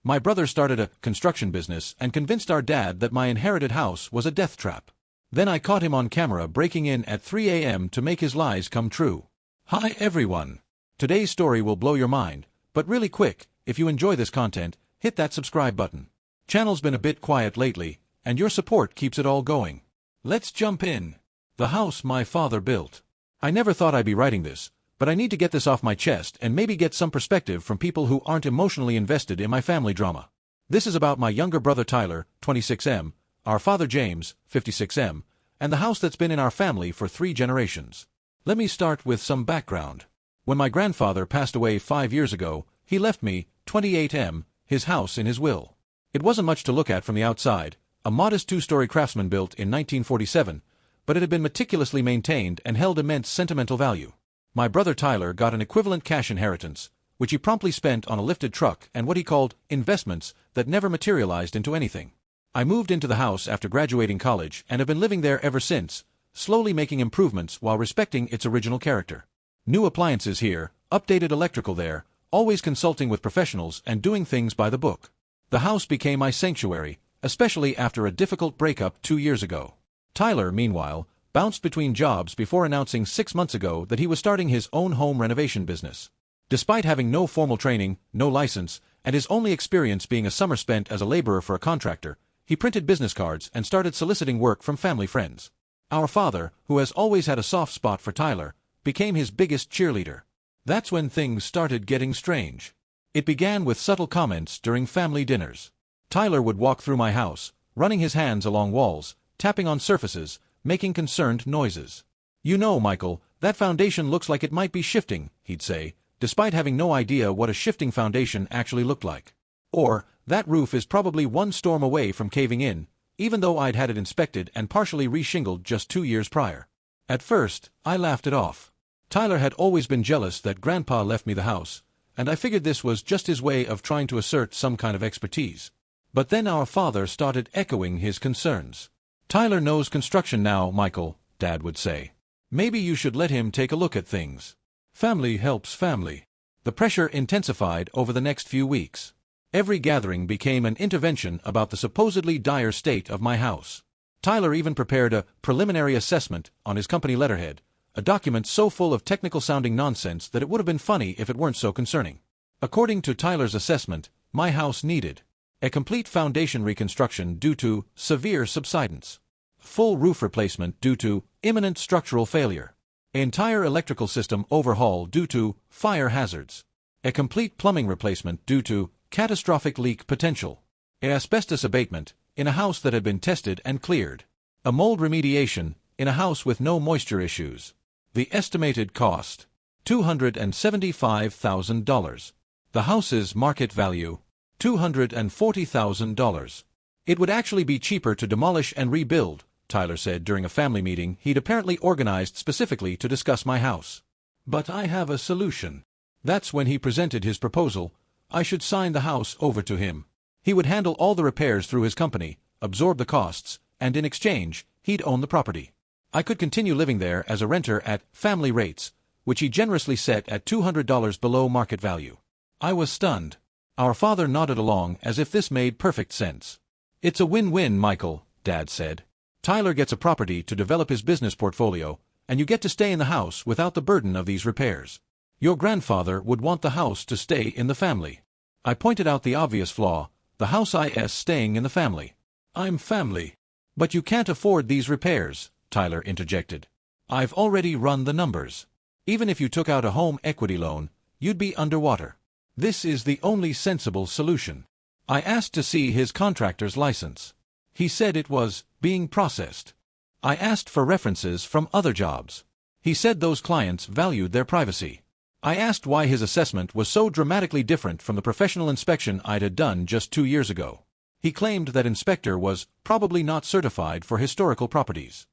My brother started a construction business and convinced our dad that my inherited house was a death trap. Then I caught him on camera breaking in at 3 a.m. to make his lies come true. Hi everyone! Today's story will blow your mind, but really quick, if you enjoy this content, hit that subscribe button. Channel's been a bit quiet lately, and your support keeps it all going. Let's jump in. The house my father built. I never thought I'd be writing this, but I need to get this off my chest and maybe get some perspective from people who aren't emotionally invested in my family drama. This is about my younger brother Tyler, 26M, our father James, 56M, and the house that's been in our family for 3 generations. Let me start with some background. When my grandfather passed away 5 years ago, he left me, 28M, his house in his will. It wasn't much to look at from the outside, a modest 2-story craftsman built in 1947, but it had been meticulously maintained and held immense sentimental value. My brother Tyler got an equivalent cash inheritance, which he promptly spent on a lifted truck and what he called investments that never materialized into anything. I moved into the house after graduating college and have been living there ever since, slowly making improvements while respecting its original character. New appliances here, updated electrical there, always consulting with professionals and doing things by the book. The house became my sanctuary, especially after a difficult breakup 2 years ago. Tyler, meanwhile, bounced between jobs before announcing 6 months ago that he was starting his own home renovation business. Despite having no formal training, no license, and his only experience being a summer spent as a laborer for a contractor, he printed business cards and started soliciting work from family friends. Our father, who has always had a soft spot for Tyler, became his biggest cheerleader. That's when things started getting strange. It began with subtle comments during family dinners. Tyler would walk through my house, running his hands along walls, tapping on surfaces, making concerned noises. "You know, Michael, that foundation looks like it might be shifting," he'd say, despite having no idea what a shifting foundation actually looked like. Or, "That roof is probably one storm away from caving in," even though I'd had it inspected and partially re-shingled just 2 years prior. At first, I laughed it off. Tyler had always been jealous that Grandpa left me the house, and I figured this was just his way of trying to assert some kind of expertise. But then our father started echoing his concerns. "Tyler knows construction now, Michael," Dad would say. "Maybe you should let him take a look at things. Family helps family." The pressure intensified over the next few weeks. Every gathering became an intervention about the supposedly dire state of my house. Tyler even prepared a preliminary assessment on his company letterhead, a document so full of technical-sounding nonsense that it would have been funny if it weren't so concerning. According to Tyler's assessment, my house needed a complete foundation reconstruction due to severe subsidence, full roof replacement due to imminent structural failure, entire electrical system overhaul due to fire hazards, a complete plumbing replacement due to catastrophic leak potential, an asbestos abatement in a house that had been tested and cleared, a mold remediation in a house with no moisture issues. The estimated cost, $275,000. The house's market value, $240,000. It would actually be cheaper to demolish and rebuild, Tyler said during a family meeting he'd apparently organized specifically to discuss my house. "But I have a solution." That's when he presented his proposal. I should sign the house over to him. He would handle all the repairs through his company, absorb the costs, and in exchange, he'd own the property. I could continue living there as a renter at family rates, which he generously set at $200 below market value. I was stunned. Our father nodded along as if this made perfect sense. "It's a win-win, Michael," Dad said. "Tyler gets a property to develop his business portfolio, and you get to stay in the house without the burden of these repairs. Your grandfather would want the house to stay in the family." I pointed out the obvious flaw, the house is staying in the family. "I'm family." "But you can't afford these repairs," Tyler interjected. "I've already run the numbers. Even if you took out a home equity loan, you'd be underwater. This is the only sensible solution." I asked to see his contractor's license. He said it was being processed. I asked for references from other jobs. He said those clients valued their privacy. I asked why his assessment was so dramatically different from the professional inspection I'd had done just 2 years ago. He claimed that inspector was probably not certified for historical properties.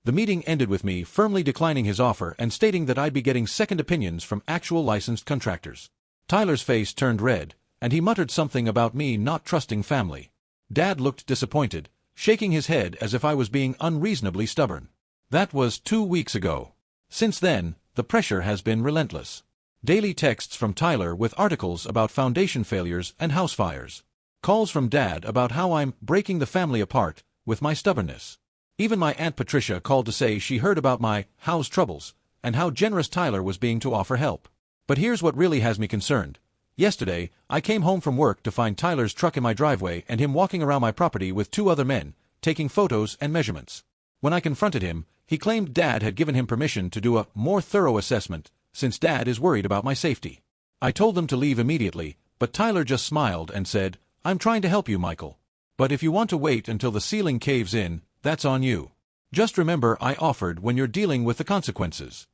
The meeting ended with me firmly declining his offer and stating that I'd be getting second opinions from actual licensed contractors. Tyler's face turned red, and he muttered something about me not trusting family. Dad looked disappointed, shaking his head as if I was being unreasonably stubborn. That was 2 weeks ago. Since then, the pressure has been relentless. Daily texts from Tyler with articles about foundation failures and house fires. Calls from Dad about how I'm breaking the family apart with my stubbornness. Even my Aunt Patricia called to say she heard about my house troubles and how generous Tyler was being to offer help. But here's what really has me concerned. Yesterday, I came home from work to find Tyler's truck in my driveway and him walking around my property with 2 other men, taking photos and measurements. When I confronted him, he claimed Dad had given him permission to do a more thorough assessment, since Dad is worried about my safety. I told them to leave immediately, but Tyler just smiled and said, "I'm trying to help you, Michael. But if you want to wait until the ceiling caves in, that's on you. Just remember I offered when you're dealing with the consequences."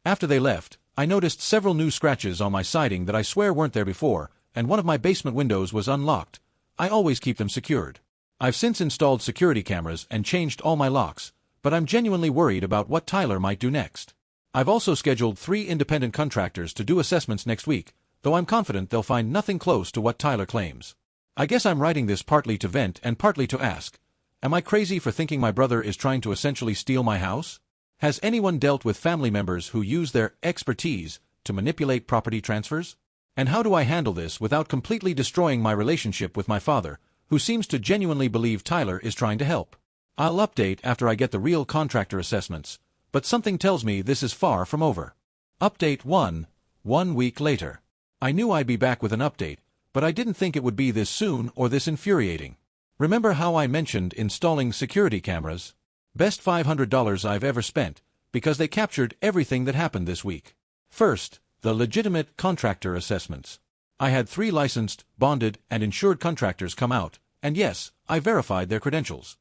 After they left, I noticed several new scratches on my siding that I swear weren't there before, and one of my basement windows was unlocked. I always keep them secured. I've since installed security cameras and changed all my locks, but I'm genuinely worried about what Tyler might do next. I've also scheduled 3 independent contractors to do assessments next week, though I'm confident they'll find nothing close to what Tyler claims. I guess I'm writing this partly to vent and partly to ask, am I crazy for thinking my brother is trying to essentially steal my house? Has anyone dealt with family members who use their expertise to manipulate property transfers? And how do I handle this without completely destroying my relationship with my father, who seems to genuinely believe Tyler is trying to help? I'll update after I get the real contractor assessments, but something tells me this is far from over. Update 1. 1 week later. I knew I'd be back with an update, but I didn't think it would be this soon or this infuriating. Remember how I mentioned installing security cameras? Best $500 I've ever spent, because they captured everything that happened this week. First, the legitimate contractor assessments. I had 3 licensed, bonded, and insured contractors come out, and yes, I verified their credentials.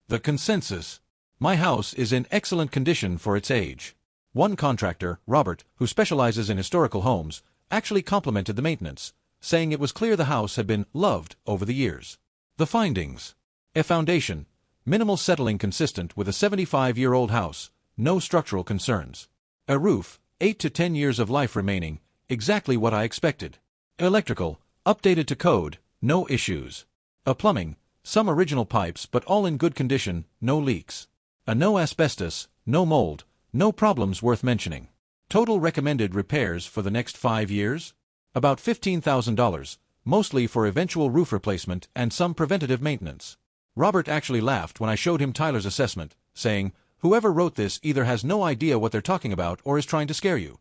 The consensus. My house is in excellent condition for its age. One contractor, Robert, who specializes in historical homes, actually complimented the maintenance, saying it was clear the house had been loved over the years. The findings. A foundation. Minimal settling consistent with a 75-year-old house, no structural concerns. A roof, 8 to 10 years of life remaining, exactly what I expected. Electrical, updated to code, no issues. A plumbing, some original pipes but all in good condition, no leaks. A no asbestos, no mold, no problems worth mentioning. Total recommended repairs for the next 5 years? About $15,000, mostly for eventual roof replacement and some preventative maintenance. Robert actually laughed when I showed him Tyler's assessment, saying, "Whoever wrote this either has no idea what they're talking about or is trying to scare you."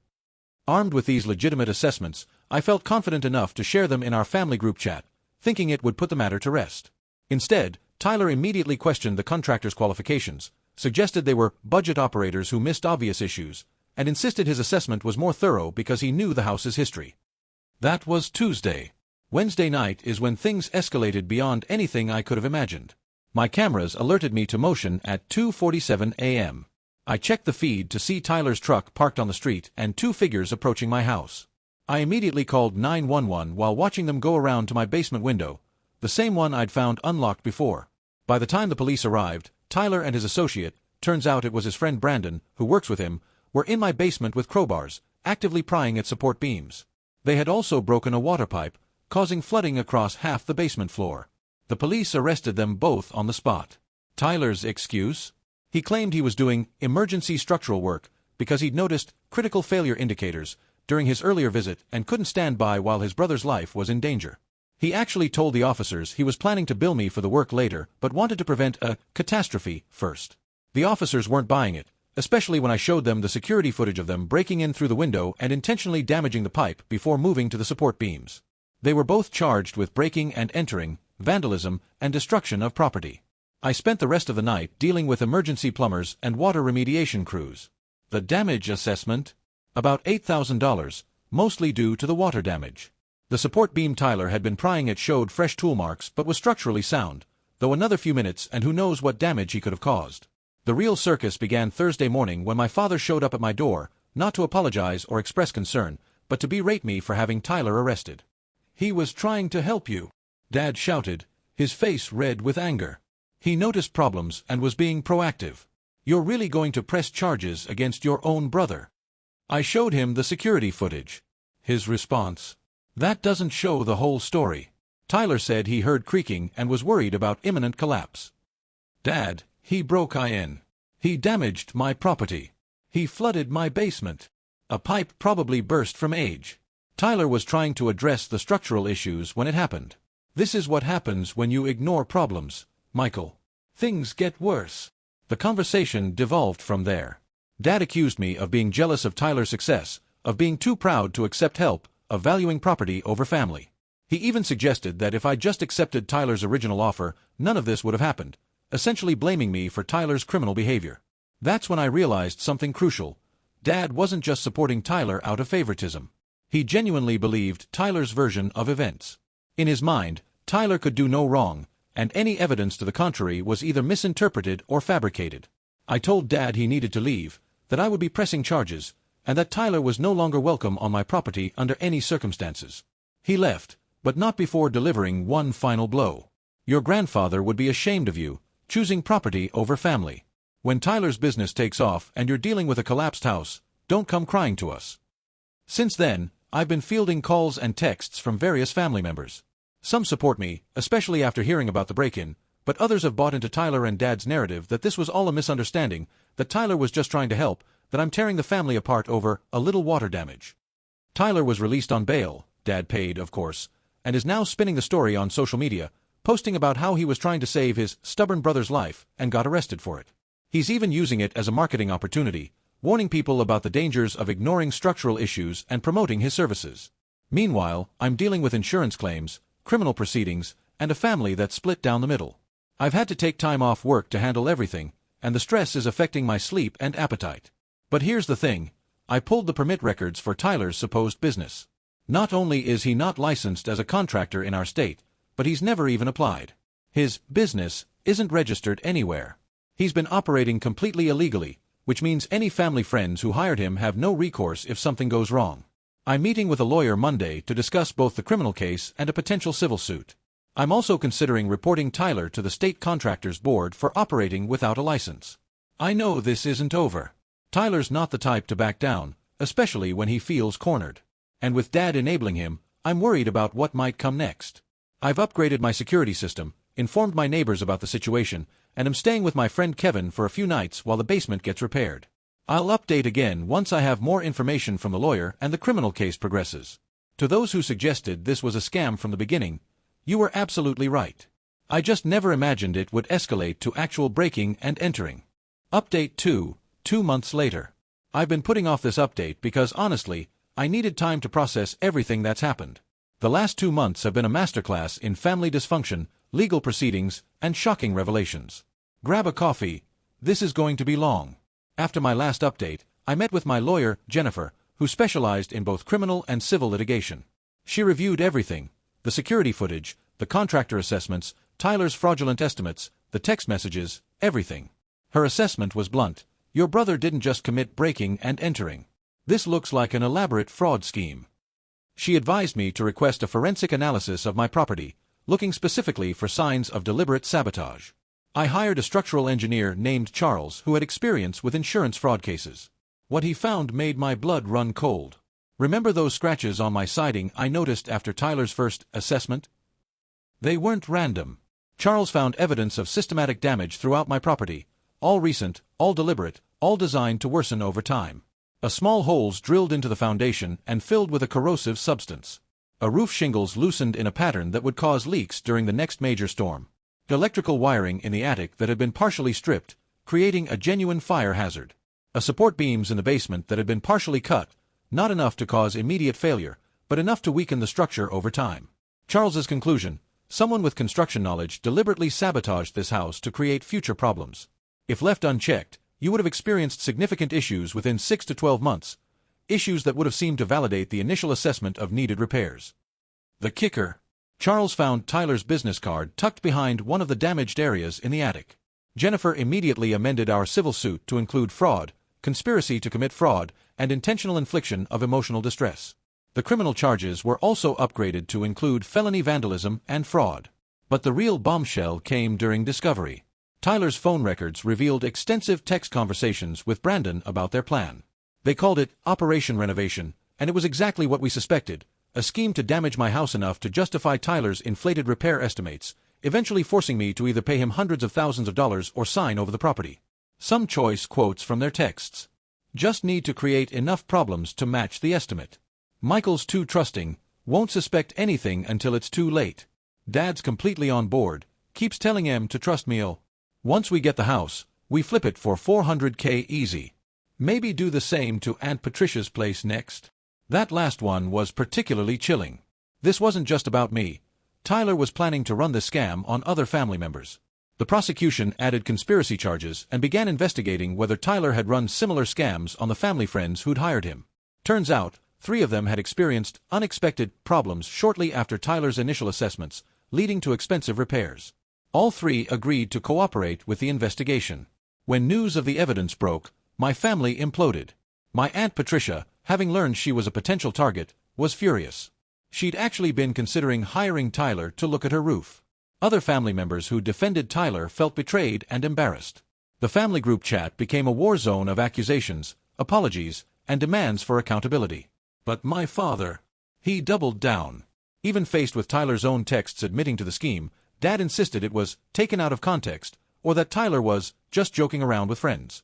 Armed with these legitimate assessments, I felt confident enough to share them in our family group chat, thinking it would put the matter to rest. Instead, Tyler immediately questioned the contractor's qualifications, suggested they were budget operators who missed obvious issues, and insisted his assessment was more thorough because he knew the house's history. That was Tuesday. Wednesday night is when things escalated beyond anything I could have imagined. My cameras alerted me to motion at 2:47 a.m. I checked the feed to see Tyler's truck parked on the street and 2 figures approaching my house. I immediately called 911 while watching them go around to my basement window, the same one I'd found unlocked before. By the time the police arrived, Tyler and his associate, turns out it was his friend Brandon, who works with him, were in my basement with crowbars, actively prying at support beams. They had also broken a water pipe, causing flooding across half the basement floor. The police arrested them both on the spot. Tyler's excuse? He claimed he was doing emergency structural work because he'd noticed critical failure indicators during his earlier visit and couldn't stand by while his brother's life was in danger. He actually told the officers he was planning to bill me for the work later but wanted to prevent a catastrophe first. The officers weren't buying it, especially when I showed them the security footage of them breaking in through the window and intentionally damaging the pipe before moving to the support beams. They were both charged with breaking and entering, vandalism, and destruction of property. I spent the rest of the night dealing with emergency plumbers and water remediation crews. The damage assessment? About $8,000, mostly due to the water damage. The support beam Tyler had been prying at showed fresh tool marks but was structurally sound, though another few minutes and who knows what damage he could have caused. The real circus began Thursday morning when my father showed up at my door, not to apologize or express concern, but to berate me for having Tyler arrested. "He was trying to help you," Dad shouted, his face red with anger. "He noticed problems and was being proactive. You're really going to press charges against your own brother." I showed him the security footage. His response: "That doesn't show the whole story. Tyler said he heard creaking and was worried about imminent collapse." "Dad, he broke in. He damaged my property. He flooded my basement. A pipe probably burst from age. Tyler was trying to address the structural issues when it happened. This is what happens when you ignore problems, Michael. Things get worse. The conversation devolved from there. Dad accused me of being jealous of Tyler's success, of being too proud to accept help, of valuing property over family. He even suggested that if I just accepted Tyler's original offer, none of this would have happened, essentially blaming me for Tyler's criminal behavior. That's when I realized something crucial. Dad wasn't just supporting Tyler out of favoritism. He genuinely believed Tyler's version of events. In his mind, Tyler could do no wrong, and any evidence to the contrary was either misinterpreted or fabricated. I told Dad he needed to leave, that I would be pressing charges, and that Tyler was no longer welcome on my property under any circumstances. He left, but not before delivering one final blow. Your grandfather would be ashamed of you, choosing property over family. When Tyler's business takes off and you're dealing with a collapsed house, don't come crying to us. Since then, I've been fielding calls and texts from various family members. Some support me, especially after hearing about the break-in, but others have bought into Tyler and Dad's narrative that this was all a misunderstanding, that Tyler was just trying to help, that I'm tearing the family apart over a little water damage. Tyler was released on bail, Dad paid, of course, and is now spinning the story on social media, posting about how he was trying to save his stubborn brother's life and got arrested for it. He's even using it as a marketing opportunity, warning people about the dangers of ignoring structural issues and promoting his services. Meanwhile, I'm dealing with insurance claims, criminal proceedings, and a family that's split down the middle. I've had to take time off work to handle everything, and the stress is affecting my sleep and appetite. But here's the thing, I pulled the permit records for Tyler's supposed business. Not only is he not licensed as a contractor in our state, but he's never even applied. His business isn't registered anywhere. He's been operating completely illegally, which means any family friends who hired him have no recourse if something goes wrong. I'm meeting with a lawyer Monday to discuss both the criminal case and a potential civil suit. I'm also considering reporting Tyler to the State Contractors Board for operating without a license. I know this isn't over. Tyler's not the type to back down, especially when he feels cornered. And with Dad enabling him, I'm worried about what might come next. I've upgraded my security system, informed my neighbors about the situation, and am staying with my friend Kevin for a few nights while the basement gets repaired. I'll update again once I have more information from the lawyer and the criminal case progresses. To those who suggested this was a scam from the beginning, you were absolutely right. I just never imagined it would escalate to actual breaking and entering. Update 2, 2 months later. I've been putting off this update because honestly, I needed time to process everything that's happened. The last 2 months have been a masterclass in family dysfunction, legal proceedings, and shocking revelations. Grab a coffee, this is going to be long. After my last update, I met with my lawyer, Jennifer, who specialized in both criminal and civil litigation. She reviewed everything, the security footage, the contractor assessments, Tyler's fraudulent estimates, the text messages, everything. Her assessment was blunt. Your brother didn't just commit breaking and entering. This looks like an elaborate fraud scheme. She advised me to request a forensic analysis of my property, looking specifically for signs of deliberate sabotage. I hired a structural engineer named Charles who had experience with insurance fraud cases. What he found made my blood run cold. Remember those scratches on my siding I noticed after Tyler's first assessment? They weren't random. Charles found evidence of systematic damage throughout my property, all recent, all deliberate, all designed to worsen over time. Small holes drilled into the foundation and filled with a corrosive substance. Roof shingles loosened in a pattern that would cause leaks during the next major storm. Electrical wiring in the attic that had been partially stripped, creating a genuine fire hazard. Support beams in the basement that had been partially cut, not enough to cause immediate failure, but enough to weaken the structure over time. Charles's conclusion, someone with construction knowledge deliberately sabotaged this house to create future problems. If left unchecked, you would have experienced significant issues within 6 to 12 months, issues that would have seemed to validate the initial assessment of needed repairs. The kicker. Charles found Tyler's business card tucked behind one of the damaged areas in the attic. Jennifer immediately amended our civil suit to include fraud, conspiracy to commit fraud, and intentional infliction of emotional distress. The criminal charges were also upgraded to include felony vandalism and fraud. But the real bombshell came during discovery. Tyler's phone records revealed extensive text conversations with Brandon about their plan. They called it Operation Renovation, and it was exactly what we suspected, a scheme to damage my house enough to justify Tyler's inflated repair estimates, eventually forcing me to either pay him hundreds of thousands of dollars or sign over the property. Some choice quotes from their texts. Just need to create enough problems to match the estimate. Michael's too trusting, won't suspect anything until it's too late. Dad's completely on board, keeps telling him to trust me. Oh. Once we get the house, we flip it for $400K easy. Maybe do the same to Aunt Patricia's place next. That last one was particularly chilling. This wasn't just about me. Tyler was planning to run the scam on other family members. The prosecution added conspiracy charges and began investigating whether Tyler had run similar scams on the family friends who'd hired him. Turns out, 3 of them had experienced unexpected problems shortly after Tyler's initial assessments, leading to expensive repairs. All 3 agreed to cooperate with the investigation. When news of the evidence broke, my family imploded. My Aunt Patricia, having learned she was a potential target, was furious. She'd actually been considering hiring Tyler to look at her roof. Other family members who defended Tyler felt betrayed and embarrassed. The family group chat became a war zone of accusations, apologies, and demands for accountability. But my father, he doubled down. Even faced with Tyler's own texts admitting to the scheme, Dad insisted it was taken out of context, or that Tyler was just joking around with friends.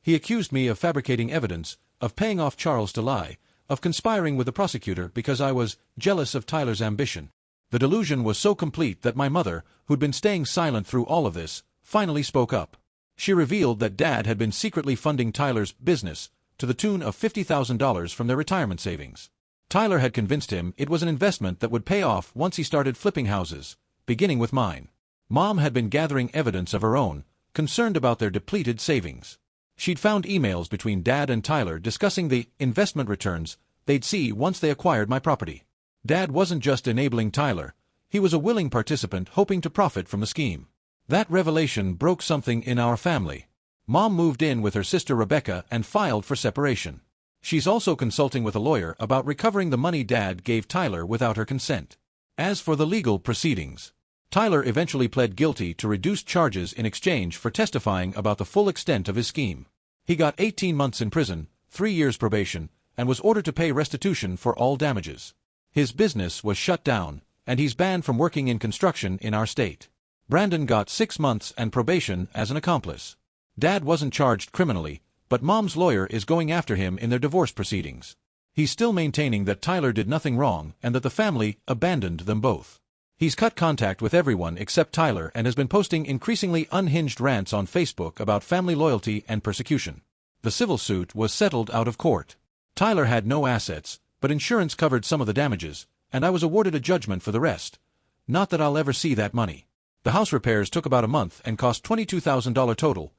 He accused me of fabricating evidence, of paying off Charles to lie, of conspiring with the prosecutor because I was jealous of Tyler's ambition. The delusion was so complete that my mother, who'd been staying silent through all of this, finally spoke up. She revealed that Dad had been secretly funding Tyler's business to the tune of $50,000 from their retirement savings. Tyler had convinced him it was an investment that would pay off once he started flipping houses, beginning with mine. Mom had been gathering evidence of her own, concerned about their depleted savings. She'd found emails between Dad and Tyler discussing the investment returns they'd see once they acquired my property. Dad wasn't just enabling Tyler, he was a willing participant hoping to profit from the scheme. That revelation broke something in our family. Mom moved in with her sister Rebecca and filed for separation. She's also consulting with a lawyer about recovering the money Dad gave Tyler without her consent. As for the legal proceedings, Tyler eventually pled guilty to reduced charges in exchange for testifying about the full extent of his scheme. He got 18 months in prison, 3 years probation, and was ordered to pay restitution for all damages. His business was shut down, and he's banned from working in construction in our state. Brandon got 6 months and probation as an accomplice. Dad wasn't charged criminally, but Mom's lawyer is going after him in their divorce proceedings. He's still maintaining that Tyler did nothing wrong and that the family abandoned them both. He's cut contact with everyone except Tyler and has been posting increasingly unhinged rants on Facebook about family loyalty and persecution. The civil suit was settled out of court. Tyler had no assets, but insurance covered some of the damages, and I was awarded a judgment for the rest. Not that I'll ever see that money. The house repairs took about a month and cost $22,000 total,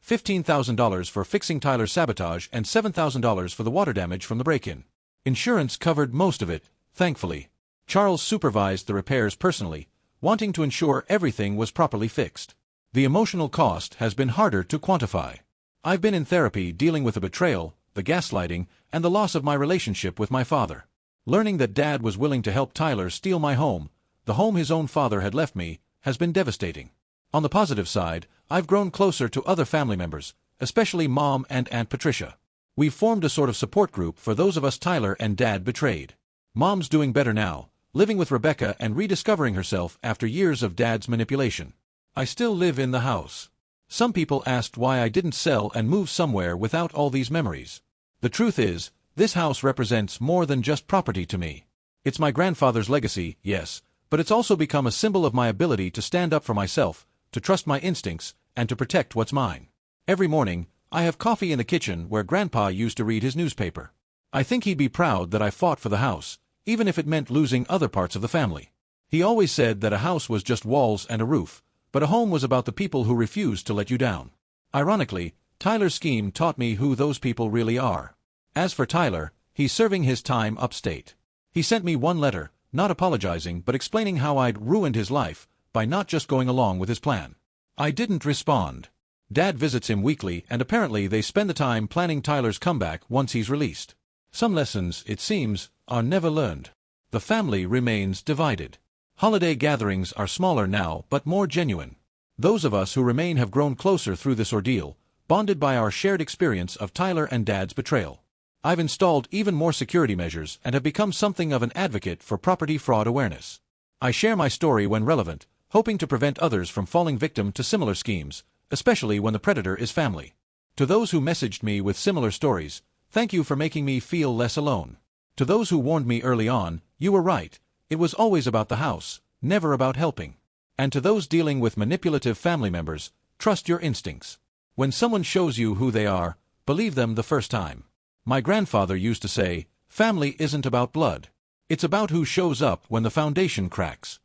$15,000 for fixing Tyler's sabotage and $7,000 for the water damage from the break-in. Insurance covered most of it, thankfully. Charles supervised the repairs personally, wanting to ensure everything was properly fixed. The emotional cost has been harder to quantify. I've been in therapy dealing with the betrayal, the gaslighting, and the loss of my relationship with my father. Learning that Dad was willing to help Tyler steal my home, the home his own father had left me, has been devastating. On the positive side, I've grown closer to other family members, especially Mom and Aunt Patricia. We've formed a sort of support group for those of us Tyler and Dad betrayed. Mom's doing better now, living with Rebecca and rediscovering herself after years of Dad's manipulation. I still live in the house. Some people asked why I didn't sell and move somewhere without all these memories. The truth is, this house represents more than just property to me. It's my grandfather's legacy, yes, but it's also become a symbol of my ability to stand up for myself, to trust my instincts, and to protect what's mine. Every morning, I have coffee in the kitchen where Grandpa used to read his newspaper. I think he'd be proud that I fought for the house, even if it meant losing other parts of the family. He always said that a house was just walls and a roof, but a home was about the people who refused to let you down. Ironically, Tyler's scheme taught me who those people really are. As for Tyler, he's serving his time upstate. He sent me one letter, not apologizing but explaining how I'd ruined his life by not just going along with his plan. I didn't respond. Dad visits him weekly and apparently they spend the time planning Tyler's comeback once he's released. Some lessons, it seems, are never learned. The family remains divided. Holiday gatherings are smaller now but more genuine. Those of us who remain have grown closer through this ordeal, bonded by our shared experience of Tyler and Dad's betrayal. I've installed even more security measures and have become something of an advocate for property fraud awareness. I share my story when relevant, hoping to prevent others from falling victim to similar schemes, especially when the predator is family. To those who messaged me with similar stories, thank you for making me feel less alone. To those who warned me early on, you were right. It was always about the house, never about helping. And to those dealing with manipulative family members, trust your instincts. When someone shows you who they are, believe them the first time. My grandfather used to say, family isn't about blood. It's about who shows up when the foundation cracks.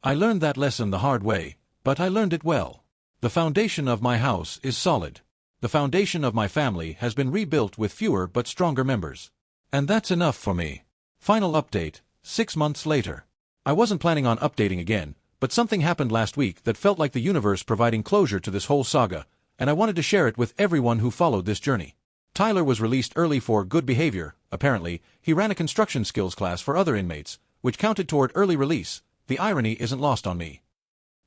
I learned that lesson the hard way, but I learned it well. The foundation of my house is solid. The foundation of my family has been rebuilt with fewer but stronger members. And that's enough for me. Final update, 6 months later. I wasn't planning on updating again, but something happened last week that felt like the universe providing closure to this whole saga, and I wanted to share it with everyone who followed this journey. Tyler was released early for good behavior. Apparently, he ran a construction skills class for other inmates, which counted toward early release. The irony isn't lost on me.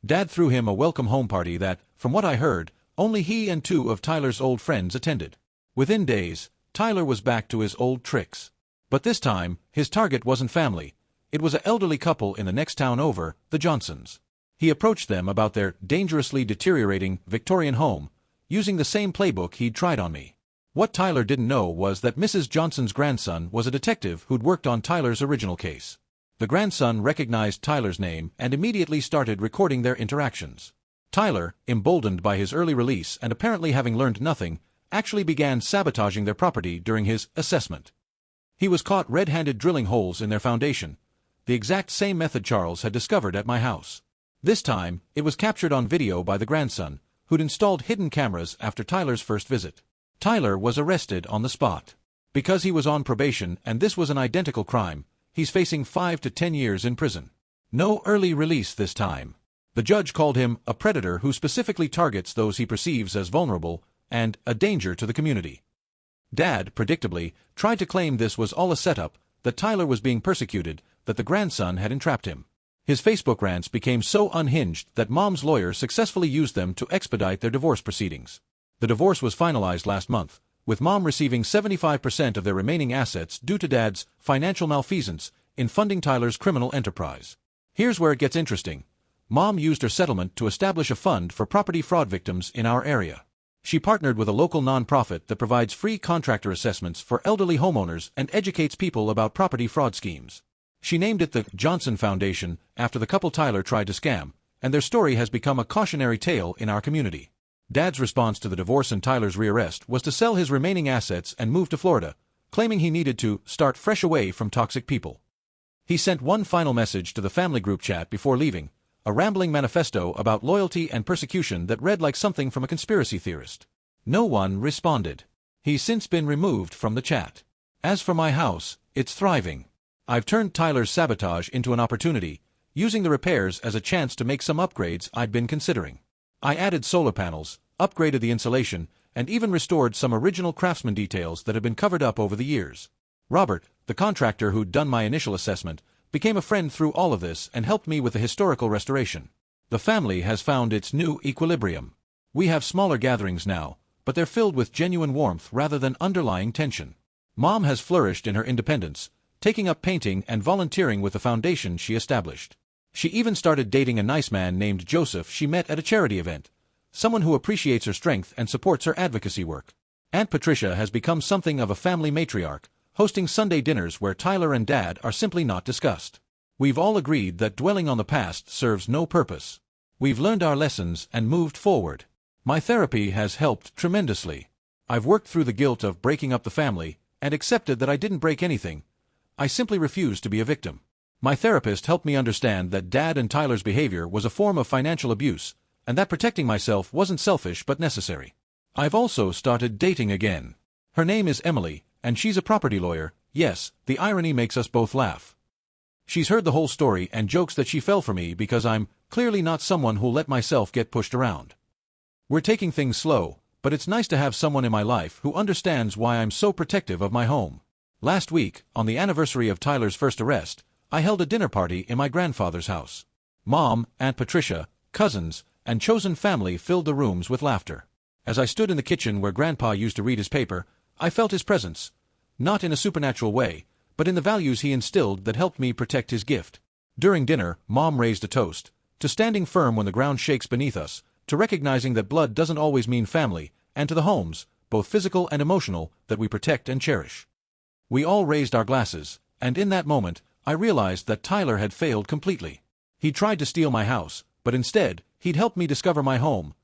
Dad threw him a welcome home party that, from what I heard, only he and 2 of Tyler's old friends attended. Within days, Tyler was back to his old tricks. But this time, his target wasn't family. It was an elderly couple in the next town over, the Johnsons. He approached them about their dangerously deteriorating Victorian home, using the same playbook he'd tried on me. What Tyler didn't know was that Mrs. Johnson's grandson was a detective who'd worked on Tyler's original case. The grandson recognized Tyler's name and immediately started recording their interactions. Tyler, emboldened by his early release and apparently having learned nothing, actually began sabotaging their property during his assessment. He was caught red-handed drilling holes in their foundation, the exact same method Charles had discovered at my house. This time, it was captured on video by the grandson, who'd installed hidden cameras after Tyler's first visit. Tyler was arrested on the spot. Because he was on probation and this was an identical crime, he's facing 5 to 10 years in prison. No early release this time. The judge called him a predator who specifically targets those he perceives as vulnerable and a danger to the community. Dad, predictably, tried to claim this was all a setup, that Tyler was being persecuted, that the grandson had entrapped him. His Facebook rants became so unhinged that Mom's lawyer successfully used them to expedite their divorce proceedings. The divorce was finalized last month, with Mom receiving 75% of their remaining assets due to Dad's financial malfeasance in funding Tyler's criminal enterprise. Here's where it gets interesting. Mom used her settlement to establish a fund for property fraud victims in our area. She partnered with a local nonprofit that provides free contractor assessments for elderly homeowners and educates people about property fraud schemes. She named it the Johnson Foundation after the couple Tyler tried to scam, and their story has become a cautionary tale in our community. Dad's response to the divorce and Tyler's rearrest was to sell his remaining assets and move to Florida, claiming he needed to start fresh away from toxic people. He sent one final message to the family group chat before leaving, a rambling manifesto about loyalty and persecution that read like something from a conspiracy theorist. No one responded. He's since been removed from the chat. As for my house, it's thriving. I've turned Tyler's sabotage into an opportunity, using the repairs as a chance to make some upgrades I'd been considering. I added solar panels, upgraded the insulation, and even restored some original craftsman details that had been covered up over the years. Robert, the contractor who'd done my initial assessment, became a friend through all of this and helped me with the historical restoration. The family has found its new equilibrium. We have smaller gatherings now, but they're filled with genuine warmth rather than underlying tension. Mom has flourished in her independence, taking up painting and volunteering with the foundation she established. She even started dating a nice man named Joseph she met at a charity event, someone who appreciates her strength and supports her advocacy work. Aunt Patricia has become something of a family matriarch, hosting Sunday dinners where Tyler and Dad are simply not discussed. We've all agreed that dwelling on the past serves no purpose. We've learned our lessons and moved forward. My therapy has helped tremendously. I've worked through the guilt of breaking up the family and accepted that I didn't break anything. I simply refused to be a victim. My therapist helped me understand that Dad and Tyler's behavior was a form of financial abuse, and that protecting myself wasn't selfish but necessary. I've also started dating again. Her name is Emily, and she's a property lawyer. Yes, the irony makes us both laugh. She's heard the whole story and jokes that she fell for me because I'm clearly not someone who'll let myself get pushed around. We're taking things slow, but it's nice to have someone in my life who understands why I'm so protective of my home. Last week, on the anniversary of Tyler's first arrest, I held a dinner party in my grandfather's house. Mom, Aunt Patricia, cousins, and chosen family filled the rooms with laughter. As I stood in the kitchen where Grandpa used to read his paper, I felt his presence, not in a supernatural way, but in the values he instilled that helped me protect his gift. During dinner, Mom raised a toast, to standing firm when the ground shakes beneath us, to recognizing that blood doesn't always mean family, and to the homes, both physical and emotional, that we protect and cherish. We all raised our glasses, and in that moment, I realized that Tyler had failed completely. He tried to steal my house, but instead, he'd helped me discover my home,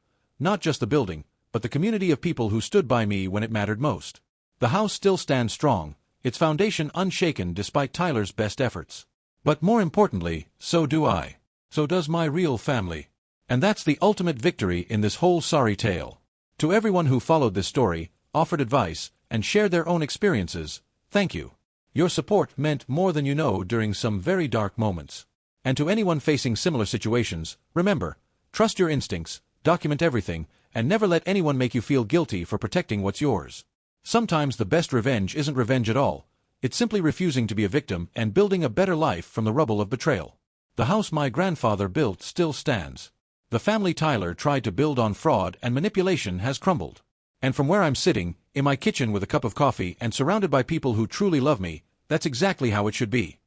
not just the building, but the community of people who stood by me when it mattered most. The house still stands strong, its foundation unshaken despite Tyler's best efforts. But more importantly, so do I. So does my real family. And that's the ultimate victory in this whole sorry tale. To everyone who followed this story, offered advice, and shared their own experiences, thank you. Your support meant more than you know during some very dark moments. And to anyone facing similar situations, remember, trust your instincts, document everything, and never let anyone make you feel guilty for protecting what's yours. Sometimes the best revenge isn't revenge at all. It's simply refusing to be a victim and building a better life from the rubble of betrayal. The house my grandfather built still stands. The family Tyler tried to build on fraud and manipulation has crumbled. And from where I'm sitting, in my kitchen with a cup of coffee and surrounded by people who truly love me, that's exactly how it should be.